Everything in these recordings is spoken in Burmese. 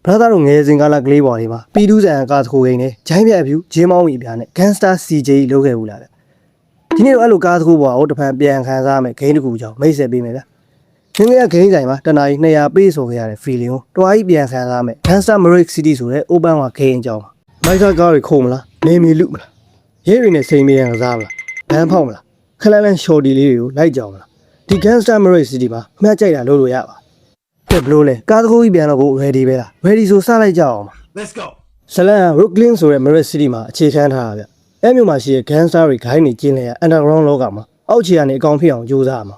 brother တို့ငယ်စဉ်ကလာကလေးပေါ်လေးမှာပီတူးဆန်ကားတစ်ခုကိန်းနဲ့ဂျိုင်းပြက်ဖြူဂျင်းမောင်းမီအပြားနဲ့ Gangster CJ လုပ်ခဲ့ဘူးလားဗျဒီနေ့တော့အဲ့လိုကားတစ်ခုပေါ်အောင်တဖန်ပြန်ခံစားမယ်ဂိမ်းတစ်ခုကြောင့်မိတ်ဆက်ပေးမယ်ဗျငငယ်ကဂိမ်းဆိုင်မှာတနားကြီး200ပေးဆိုခဲ့ရတဲ့ feeling ကိုတွားကြီးပြန်ခံစားမယ် Gangster Maverick City ဆိုတဲ့ open ကဂိမ်းအကြောင်းမိုက်ဆာကားတွေခုံမလားနေမီလူမလားရဲတွေနဲ့စိန်မရန်ကစားမလားဘန်းဖောက်မလားခလန်းလန်း shorty လေးတွေကိုလိုက်ကြောင်မလားဒီ Gangster Maverick City မှာအမှတ်ကြိုက်တာလုပ်လို့ရပါတက်ဘလို့လဲကားတစ်ခုကြီးပြန်တော့ကို ready ပဲလား ready ဆိုစလိုက်ကြအောင်ပါ Let's go ဇလန် Brooklyn ဆိုတဲ့ Maverick City မှာအခြေခံထားတာဗျအဲ့မြို့မှာရှိတဲ့ Gangster တွေဂိုင်းတွေကျင်းလဲရ underground လောကမှာအောက်ခြေကနေအကောင်ဖြစ်အောင်ကြိုးစားရမှာ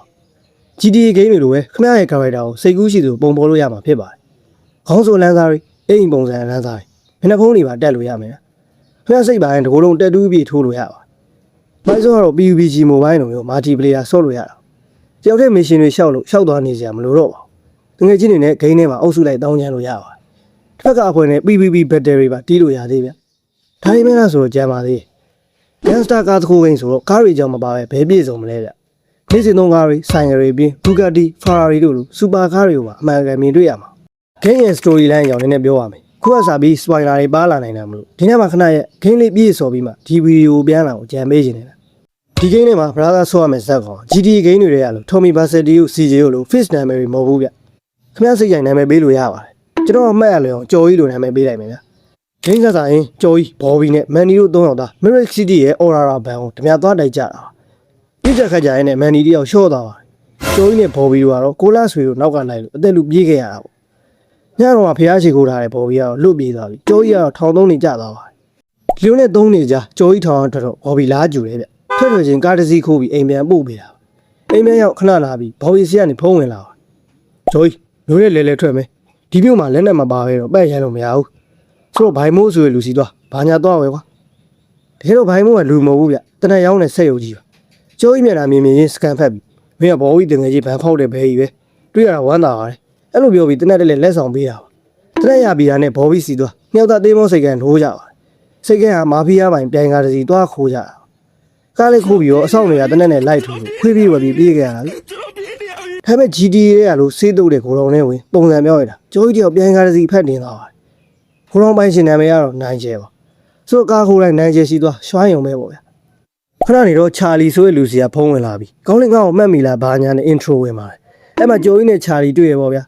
GTA ဂိမ်းတွေလိုပဲခမရရဲ့ character ကိုစိတ်ကူးရှိသူပုံပေါ်လို့ရမှာဖြစ်ပါတယ်ခေါင်းဆိုလန်းစားတွေအိမ်ပုံစံလန်းစားတွေမျက်နှာဖုံးတွေပါတက်လို့ရမယ်ခမရစိတ်ပိုင်းတကူလုံးတက်တူးပြီးထိုးလို့ရပါမိုက်ဆိုကတော့ PUBG mobile လိုမျိုး multiplayer ဆော့လို့ရတာတယောက်တည်း mission တွေရှောက်သွားနေစရာမလိုတော့ပါဘူးတကယ်ချင်းတွေနဲ့ဂိမ်းထဲမှာအုပ်စုလိုက်တောင်းချမ်းလို့ရပါတယ်တစ်ဖက်ကအဖွဲ့နဲ့ PVP battery ပါတီးလို့ရသေးဗျဒါပေမဲ့လားဆိုတော့ကြမ်းပါသေး Gangster ကားတစ်ခုကိန်းဆိုတော့ကားတွေကြောင့်မပါပဲဘယ်ပြည့်စုံမလဲဗျနေ့စဉ်သုံးကားတွေဆိုင်ကယ်တွေပြီး Bugatti Ferrari တို့လိုစူပါကားတွေကိုပါအမှန်ကန်မြင်တွေ့ရမှာဂိမ်းရဲ့ story line ကြောင့်နည်းနည်းပြောရမယ်ခုကစားပြီး spoiler တွေပါလာနိုင်တာမလို့ဒီနေ့မှာခဏရဲ့ဂိမ်းလေးပြည့်စော်ပြီးမှဒီဗီဒီယိုပြန်လာအောင်ကြံပေးနေတယ်ဒီဂိမ်းထဲမှာ brother ဆော့ရမယ်ဇက်ကောင် GTA ဂိမ်းတွေရလို့ Tommy Vercetti ကို CJ ကိုလို့ Fish နာမည်တွေမဟုတ်ဘူးဗျခင်ဗျားစိတ်ကြိုင်နာမည်ပေးလို့ရပါတယ်ကျွန်တော်အမှတ်ရလွယ်အောင်ကြော်ကြီးလိုနာမည်ပေးလိုက်မယ်ဗျဂိမ်းဆက်ဆိုင်ကြော်ကြီး Bobby နဲ့ Manny တို့3ယောက်သား Maverick City ရဲ့ Aurora ဘန်ကိုဓမြသွားတိုက်ကြတာပြစ်ချက်ခတ်ကြရဲနဲ့ Manny တယောက်ရှော့သွားပါတယ်ကြော်ကြီးနဲ့ Bobby တို့ကတော့ကိုလာဆွေတို့နောက်ကလိုက်လို့အသက်လူပြေးခဲ့ရတာပေါ့ညတော့မှဖျားချီခိုးထားတဲ့ Bobby ကတော့လွတ်ပြေးသွားပြီကြော်ကြီးကတော့ထောင်သုံးနေကြသွားပါတယ်ဒီလိုနဲ့3နေကြကြော်ကြီးထောင်ထွက်တော့ Bobby လာကြူတယ်ဗျထက်ထွက်ချင်းကားတစ်စီးခိုးပြီးအိမ်ပြန်ပို့ပေးတာအိမ်ပြန်ရောက်ခဏလာပြီး Bobby စီကနေဖုံးဝင်လာပါကြော်ကြီးလိုရဲလဲထွက်မယ်ဒီမြို့မှာလက်နဲ့မပါပဲတော့ပတ်ရမ်းလို့မရဘူးဆိုတော့ဘိုင်မိုးဆိုရလူစီသွားဘာညာသွားဝဲကွာတကယ်တော့ဘိုင်မိုးကလူမဟုတ်ဘူးဗျတနက်ရောင်းတဲ့ဆက်ရုပ်ကြီးပါကျိုးကြီးမျက်နှာမြင်မြင်ချင်းစကန်ဖက်ပြီးမင်းကဘော်ဝီတင်ငယ်ကြီးဗန်ဖောက်တဲ့ဘဲကြီးပဲတွေ့ရတာဝမ်းသာပါတယ်အဲ့လိုပြောပြီးတနက်တည်းလက်ဆောင်ပေးတာပါတနက်ရပြီးတာနဲ့ဘော်ဝီစီသွားနှစ်ယောက်သားသေးမောစိတ်ကန်ထိုးကြပါတယ်စိတ်ကန်ကမာဖီးယားပိုင်ပြိုင်ကားတစ်စီသွားခိုးကြတာကားလေးခိုးပြီးတော့အဆောင်တွေကတနက်နဲ့လိုက်ထိုးလို့ခွေးပြေးဝယ်ပြီးပြေးခဲ့ရတာလေဒါပေမဲ့ GTA ရဲ့လို့စေးတုပ်တဲ့ဂိုတော်နဲ့ဝင်ပုံစံပြောရတာကျိုးကြီးတယောက်ပြိုင်ကားတစ်စီဖက်တင်သွားပါတယ်ခိုးတော်ပိုင်းရှင်နာမည်ကတော့နိုင်ကျဲပါဆိုတော့ကားခိုးလိုက်နိုင်ကျဲရှိသွားရွှိုင်းုံပဲပေါ့ဗျာခဏနေတော့ချာလီဆိုတဲ့လူစီကဖုံးဝင်လာပြီကောင်းလင်ကောင်းကိုမှတ်မိလားဘာညာနဲ့ intro ဝင်ပါတယ်အဲ့မှာဂျိုကြီးနဲ့ချာလီတွေ့ရပေါ့ဗျာ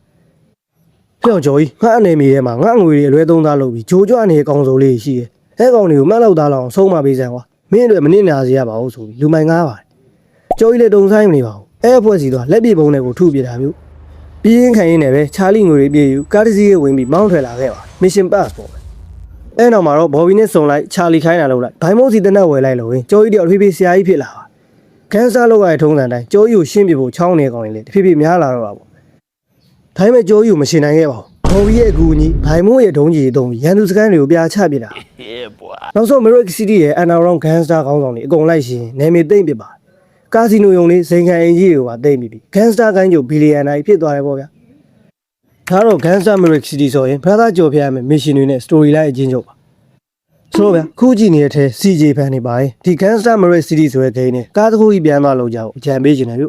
ပြောင်းဂျိုကြီးငါအနေမီထဲမှာငါငွေတွေအလွဲသုံးသားလုပ်ပြီးဂျိုကြွအနေအကောင်စိုးလေးရှိတယ်အဲ့ကောင်တွေကိုမှတ်လောက်သားလောက်ဆုံးမပေးစမ်းကွာမင်းတို့မနစ်နာစေရပါဘူးဆိုပြီးလူမိုင်ငားပါတယ်ဂျိုကြီးလည်းတုံဆိုင်မနေပါဘူးအဲ့အဖွဲ့စီသွားလက်ပြေပုံတွေကိုထုပြတာမျိုးပြင်းခံရင်းနဲ့ပဲချာလီငွေတွေပြေယူကားတစ်စီးရဲ့ဝင်ပြီးမောင်းထွက်လာခဲ့ပါ mission pass ပေါ့အဲ့နောက်မှာတော့ဘော်ဘီနဲ့စုံလိုက်ချာလီခိုင်းတာလုပ်လိုက်ဘိုင်မိုးစီတနက်ဝယ်လိုက်လို့ဝင်ကျော်ကြီးတယောက်ဖြည်းဖြည်းဆရာကြီးဖြစ်လာပါခန်းစားလောက်ရတဲ့ထုံးစံတိုင်းကျော်ကြီးကိုရှင်းပြဖို့ချောင်းနေကောင်လေတဖြည်းဖြည်းများလာတော့တာပေါ့ဒါပေမဲ့ကျော်ကြီးကိုမရှင်းနိုင်ခဲ့ပါဘူးဘော်ဘီရဲ့အကူအညီဘိုင်မိုးရဲ့ဒုံးကြီးတုံးပြီးရန်သူစကန်တွေကိုပြာချပစ်တာနောက်ဆုံး Maverick City ရဲ့ underground gangster ခေါင်းဆောင်တွေအကုန်လိုက်ရှင်နေမီသိမ့်ပစ်ပါကာစီနိုယုံလေးဇိမ်ခံအင်ကြီးတွေကသိမ့်ပြီး gangster ကိုင်းကျိုဘီလီယံနာကြီးဖြစ်သွားတယ်ပေါ့ဗျာဒါတော့ Gangster Maverick City ဆိုရင် brother ကြော်ဖျက်ရမယ် mission တွေနဲ့ story line အချင်းချုပ်ပါဆိုတော့ဗျာခုကြည့်နေတဲ့အထဲ CJ ဖန်နေပါရင်ဒီ Gangster Maverick City ဆိုတဲ့ဂိမ်းနဲ့ကားတစ်ခုကြီးပြန်သွားလို့ကြအောင်အကြံပေးချင်တယ်ဗျ